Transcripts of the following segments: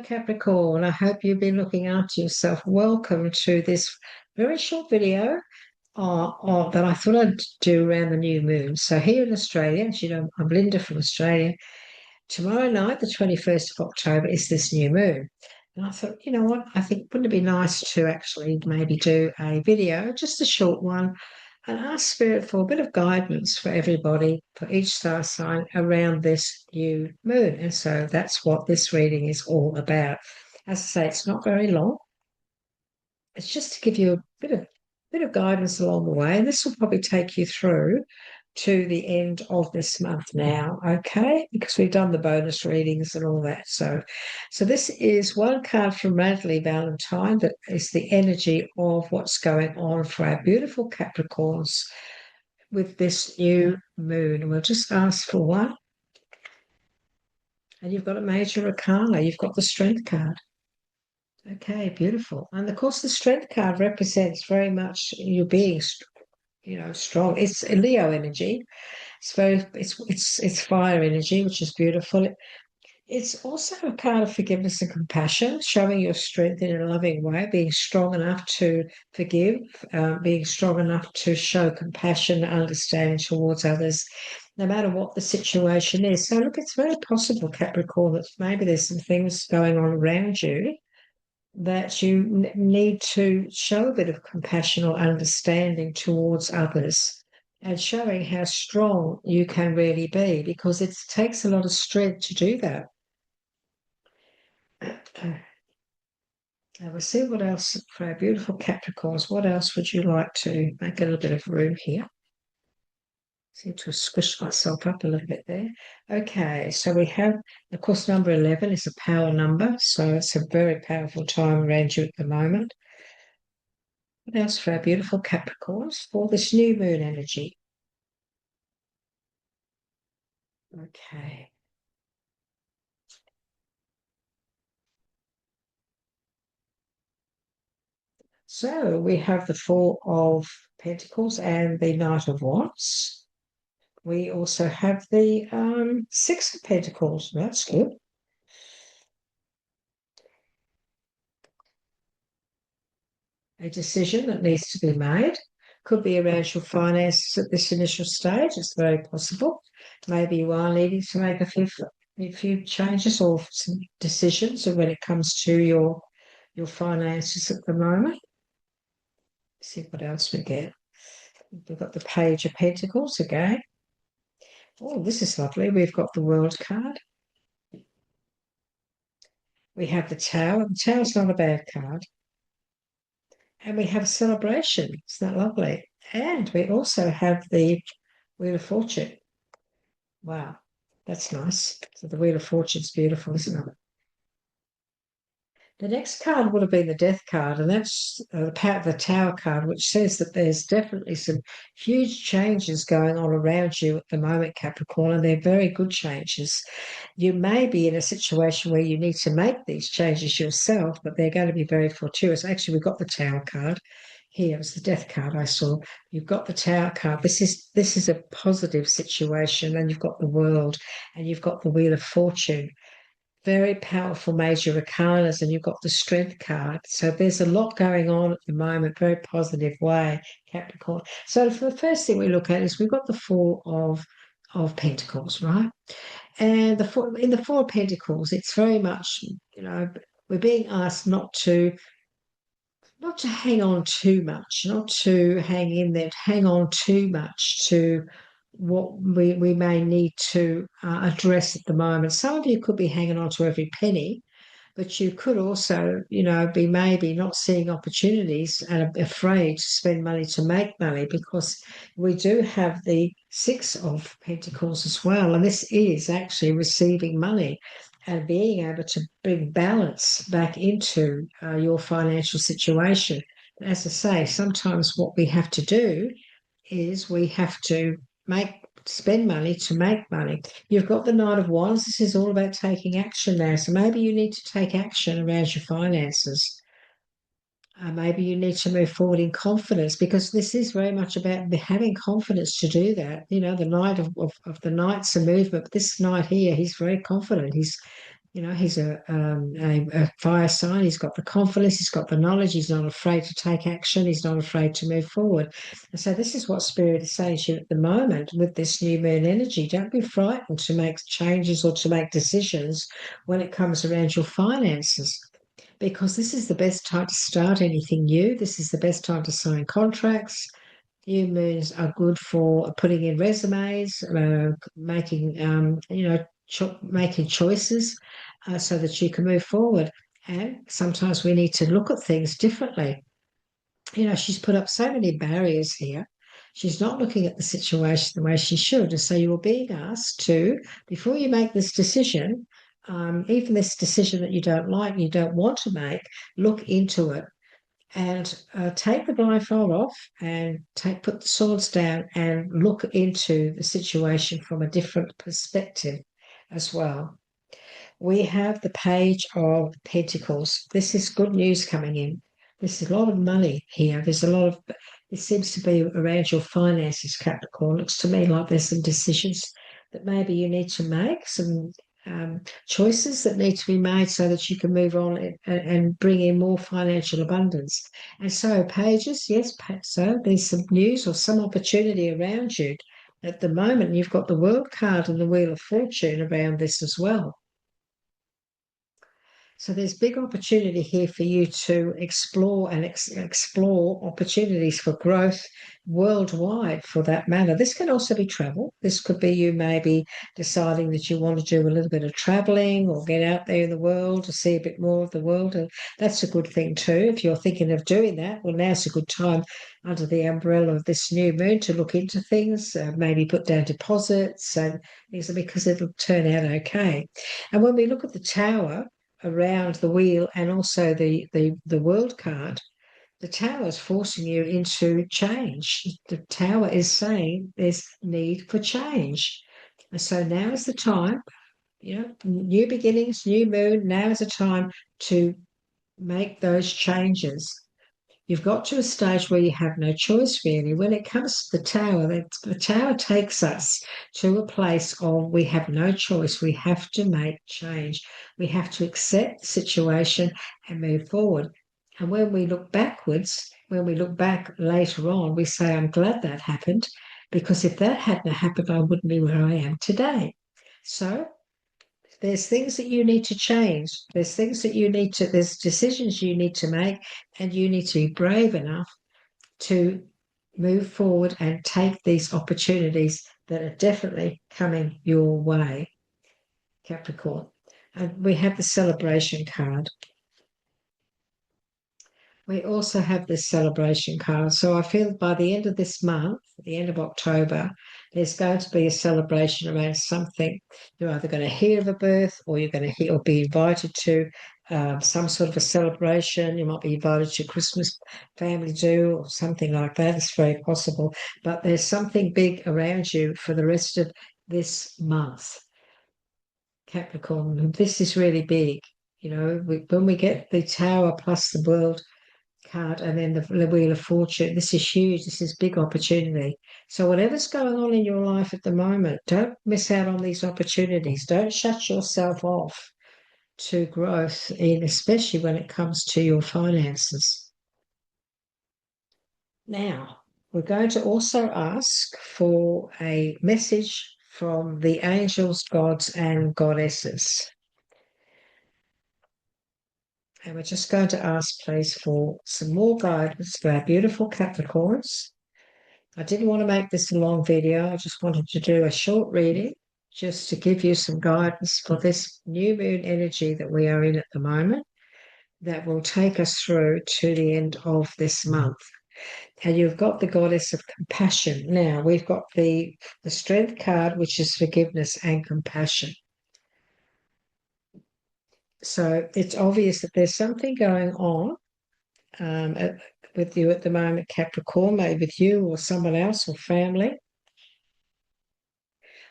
Capricorn. I hope you've been looking after yourself. Welcome to this very short video that I thought I'd do around the new moon. So here in Australia, as you know, I'm Linda from Australia. Tomorrow night, the 21st of October, is this new moon. And I thought, you know what? I think wouldn't it be nice to actually maybe do a video, just a short one, and ask Spirit for a bit of guidance for everybody, for each star sign around this new moon. And so that's what this reading is all about. As I say, it's not very long. It's just to give you a bit of guidance along the way. And this will probably take you through to the end of this month now, okay? Because we've done the bonus readings and all that. So this is one card from Madly Valentine that is the energy of what's going on for our beautiful Capricorns with this new moon. And we'll just ask for one. And you've got a major arcana. You've got the Strength card. Okay, beautiful. And of course, the Strength card represents very much you being, strong. It's a Leo energy. It's fire energy, which is beautiful. It's also a card of forgiveness and compassion, showing your strength in a loving way, being strong enough to forgive, being strong enough to show compassion and understanding towards others, no matter what the situation is. So look, it's very possible, Capricorn, that maybe there's some things going on around you that you need to show a bit of compassion or understanding towards others and showing how strong you can really be, because it takes a lot of strength to do that. Now we'll see what else for our beautiful Capricorns. What else would you like to make a little bit of room here? Seem to have squished myself up a little bit there. Okay, so we have, of course, number 11 is a power number, so it's a very powerful time around you at the moment. What else for our beautiful Capricorns for this new moon energy? Okay. So we have the Four of Pentacles and the Knight of Wands. We also have the Six of Pentacles. That's good. A decision that needs to be made. Could be around your finances at this initial stage. It's very possible. Maybe you are needing to make a few changes or some decisions when it comes to your finances at the moment. Let's see what else we get. We've got the Page of Pentacles again. Oh, this is lovely. We've got the World card. We have the Tower. The Tower's not a bad card. And we have Celebration. Isn't that lovely? And we also have the Wheel of Fortune. Wow, that's nice. So the Wheel of Fortune's beautiful, isn't it? The next card would have been the Death card, and that's the Tower card, which says that there's definitely some huge changes going on around you at the moment, Capricorn, and they're very good changes. You may be in a situation where you need to make these changes yourself, but they're going to be very fortuitous. Actually, we've got the Tower card. Here was the Death card I saw. You've got the Tower card. This is a positive situation, and you've got the World, and you've got the Wheel of Fortune. Very powerful major arcanas, and you've got the Strength card. So there's a lot going on at the moment, very positive way, Capricorn. So for the first thing we look at is we've got the Four of Pentacles, right? And in the Four of Pentacles, it's very much, we're being asked not to hang on too much, not to hang in there, hang on too much to what we may need to address at the moment. Some of you could be hanging on to every penny, but you could also, be maybe not seeing opportunities and afraid to spend money to make money, because we do have the Six of Pentacles as well. And this is actually receiving money and being able to bring balance back into your financial situation. As I say, sometimes what we have to do is we have to spend money to make money. You've got the Knight of Wands. This is all about taking action now. So maybe you need to take action around your finances. Maybe you need to move forward in confidence, because this is very much about having confidence to do that. The Knight of the Knight's a movement. But this Knight here, he's very confident. He's a fire sign. He's got the confidence, he's got the knowledge, he's not afraid to take action, he's not afraid to move forward. And so this is what Spirit is saying to you at the moment with this new moon energy. Don't be frightened to make changes or to make decisions when it comes around your finances, because this is the best time to start anything new. This is the best time to sign contracts. New moons are good for putting in resumes, making making choices so that you can move forward. And sometimes we need to look at things differently. She's put up so many barriers here. She's not looking at the situation the way she should. And so you are being asked to, before you make this decision, even this decision that you don't like, you don't want to make, look into it and take the blindfold off and put the swords down and look into the situation from a different perspective as well. We have the Page of Pentacles. This is good news coming in. There's a lot of money here. There's a lot of, it seems to be around your finances, Capricorn. Looks to me like there's some decisions that maybe you need to make, some choices that need to be made so that you can move on and bring in more financial abundance. And so, pages, yes, so there's some news or some opportunity around you. At the moment, you've got the World card and the Wheel of Fortune around this as well. So there's big opportunity here for you to explore and explore opportunities for growth worldwide, for that matter. This can also be travel. This could be you maybe deciding that you want to do a little bit of traveling or get out there in the world to see a bit more of the world. And that's a good thing too. If you're thinking of doing that, well, now's a good time under the umbrella of this new moon to look into things, maybe put down deposits and things, because it'll turn out okay. And when we look at the Tower around the wheel and also the world card, the tower is forcing you into change. The tower is saying there's need for change. And so now is the time, new beginnings, new moon, now is the time to make those changes. You've got to a stage where you have no choice, really. When it comes to the tower, the tower takes us to a place of we have no choice. We have to make change. We have to accept the situation and move forward. And when we look backwards, when we look back later on, we say, I'm glad that happened, because if that hadn't happened, I wouldn't be where I am today. So there's things that you need to change. There's decisions you need to make, and you need to be brave enough to move forward and take these opportunities that are definitely coming your way, Capricorn. And we have the celebration card. We also have this celebration card. So I feel by the end of this month, the end of October, there's going to be a celebration around something. You're either going to hear of a birth, or you're going to hear or be invited to some sort of a celebration. You might be invited to Christmas family do or something like that. It's very possible. But there's something big around you for the rest of this month, Capricorn. This is really big. When we get the Tower plus the World card and then the Wheel of Fortune, this is huge. This is big opportunity. So whatever's going on in your life at the moment, don't miss out on these opportunities. Don't shut yourself off to growth, especially when it comes to your finances. Now, we're going to also ask for a message from the angels, gods, and goddesses. And we're just going to ask, please, for some more guidance for our beautiful Capricorns. I didn't want to make this a long video. I just wanted to do a short reading just to give you some guidance for this new moon energy that we are in at the moment, that will take us through to the end of this month. And you've got the Goddess of Compassion. Now, we've got the Strength card, which is forgiveness and compassion. So it's obvious that there's something going on with you at the moment, Capricorn, maybe with you or someone else or family,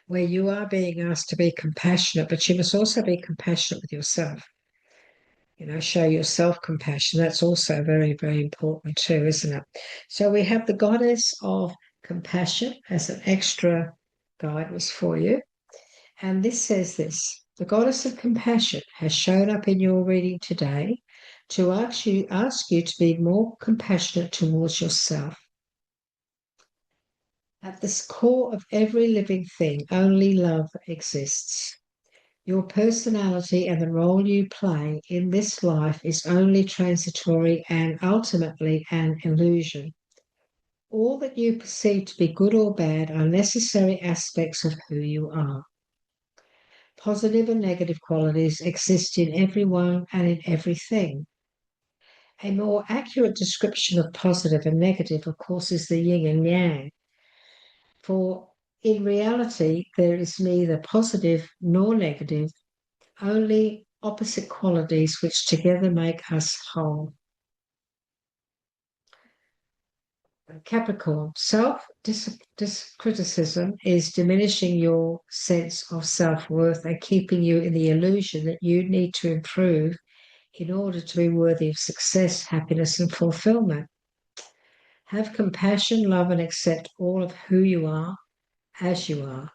where you are being asked to be compassionate, but you must also be compassionate with yourself. Show yourself compassion. That's also very, very important too, isn't it? So we have the Goddess of Compassion as an extra guidance for you. And this says this: The goddess of compassion has shown up in your reading today to ask you to be more compassionate towards yourself. At the core of every living thing, only love exists. Your personality and the role you play in this life is only transitory and ultimately an illusion. All that you perceive to be good or bad are necessary aspects of who you are. Positive and negative qualities exist in everyone and in everything. A more accurate description of positive and negative, of course, is the yin and yang. For in reality, there is neither positive nor negative, only opposite qualities which together make us whole. Capricorn, self-criticism is diminishing your sense of self-worth and keeping you in the illusion that you need to improve in order to be worthy of success, happiness, and fulfillment. Have compassion, love, and accept all of who you are as you are,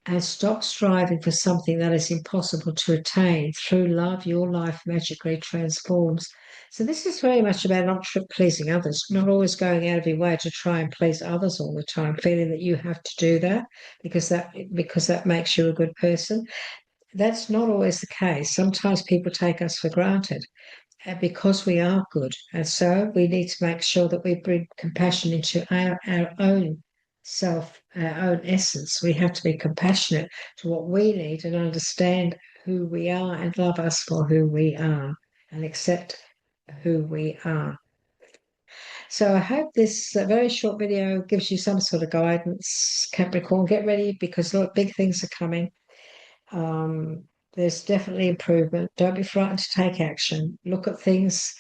and stop striving for something that is impossible to attain. Through love, your life magically transforms. So this is very much about not pleasing others, not always going out of your way to try and please others all the time, feeling that you have to do that because that makes you a good person. That's not always the case. Sometimes people take us for granted because we are good. And so we need to make sure that we bring compassion into our own self, our own essence. We have to be compassionate to what we need and understand who we are and love us for who we are and accept who we are. So I hope this very short video gives you some sort of guidance, Capricorn. Get ready because look, big things are coming. There's definitely improvement. Don't be frightened to take action. Look at things,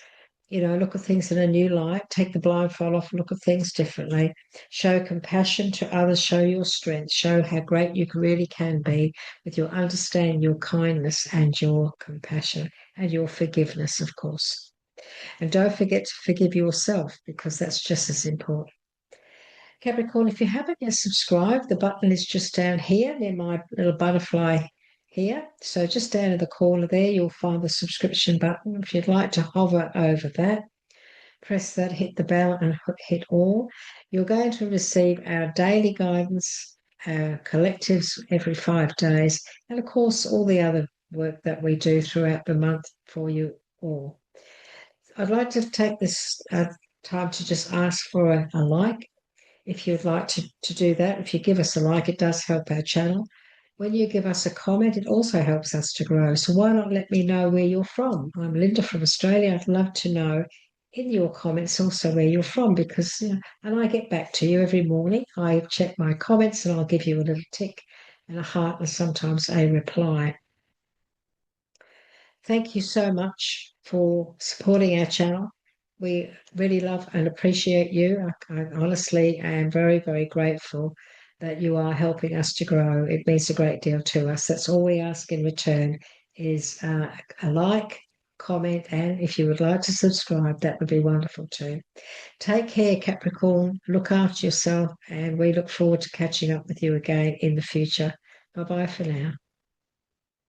look at things in a new light. Take the blindfold off and look at things differently. Show compassion to others. Show your strength. Show how great you really can be with your understanding, your kindness, and your compassion, and your forgiveness, of course. And don't forget to forgive yourself because that's just as important. Capricorn, if you haven't yet subscribed, the button is just down here near my little butterfly here. So just down in the corner there, you'll find the subscription button. If you'd like to hover over that, press that, hit the bell and hit all. You're going to receive our daily guidance, our collectives every 5 days, and of course, all the other work that we do throughout the month for you all. I'd like to take this time to just ask for a like. If you'd like to do that, if you give us a like, it does help our channel. When you give us a comment, it also helps us to grow. So why not let me know where you're from? I'm Linda from Australia. I'd love to know in your comments also where you're from because, and I get back to you every morning. I check my comments and I'll give you a little tick and a heart and sometimes a reply. Thank you so much for supporting our channel. We really love and appreciate you. I honestly am very, very grateful that you are helping us to grow. It means a great deal to us. That's all we ask in return is a like, comment, and if you would like to subscribe, that would be wonderful too. Take care, Capricorn. Look after yourself, and we look forward to catching up with you again in the future. Bye-bye for now.